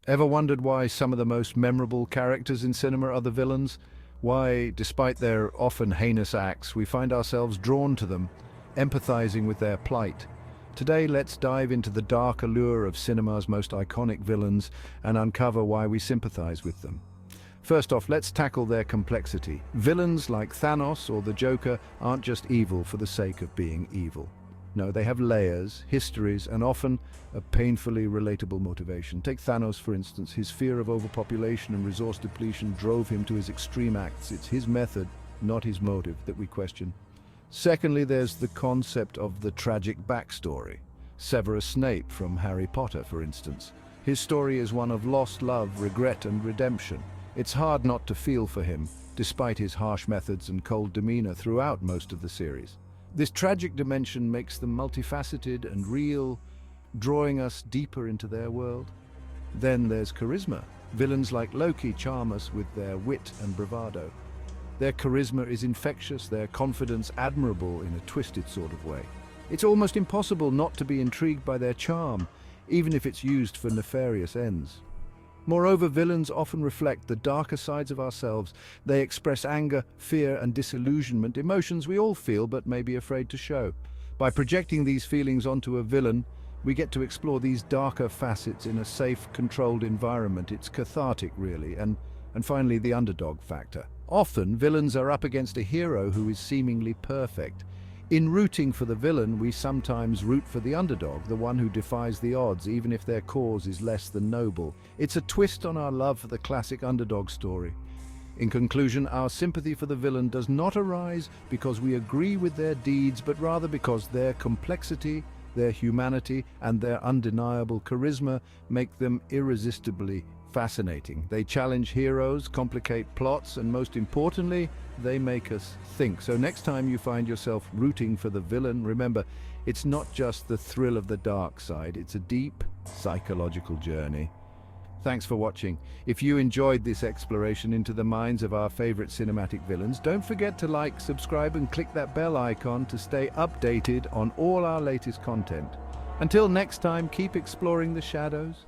Ever wondered why some of the most memorable characters in cinema are the villains? Why, despite their often heinous acts, we find ourselves drawn to them, empathizing with their plight? Today, let's dive into the dark allure of cinema's most iconic villains and uncover why we sympathize with them. First off, let's tackle their complexity. Villains like Thanos or the Joker aren't just evil for the sake of being evil. No, they have layers, histories, and often a painfully relatable motivation. Take Thanos, for instance. His fear of overpopulation and resource depletion drove him to his extreme acts. It's his method, not his motive, that we question. Secondly, there's the concept of the tragic backstory. Severus Snape from Harry Potter, for instance. His story is one of lost love, regret, and redemption. It's hard not to feel for him, despite his harsh methods and cold demeanor throughout most of the series. This tragic dimension makes them multifaceted and real, drawing us deeper into their world. Then there's charisma. Villains like Loki charm us with their wit and bravado. Their charisma is infectious, their confidence admirable in a twisted sort of way. It's almost impossible not to be intrigued by their charm, even if it's used for nefarious ends. Moreover, villains often reflect the darker sides of ourselves. They express anger, fear, and disillusionment, emotions we all feel but may be afraid to show. By projecting these feelings onto a villain, we get to explore these darker facets in a safe, controlled environment. It's cathartic, really. And finally, the underdog factor. Often, villains are up against a hero who is seemingly perfect. In rooting for the villain, we sometimes root for the underdog, the one who defies the odds, even if their cause is less than noble. It's a twist on our love for the classic underdog story. In conclusion, our sympathy for the villain does not arise because we agree with their deeds, but rather because their complexity, their humanity, and their undeniable charisma make them irresistibly fascinating. They challenge heroes, complicate plots, and most importantly, they make us think. So next time you find yourself rooting for the villain, remember, it's not just the thrill of the dark side, it's a deep psychological journey. Thanks for watching. If you enjoyed this exploration into the minds of our favorite cinematic villains, don't forget to like, subscribe, and click that bell icon to stay updated on all our latest content. Until next time, keep exploring the shadows.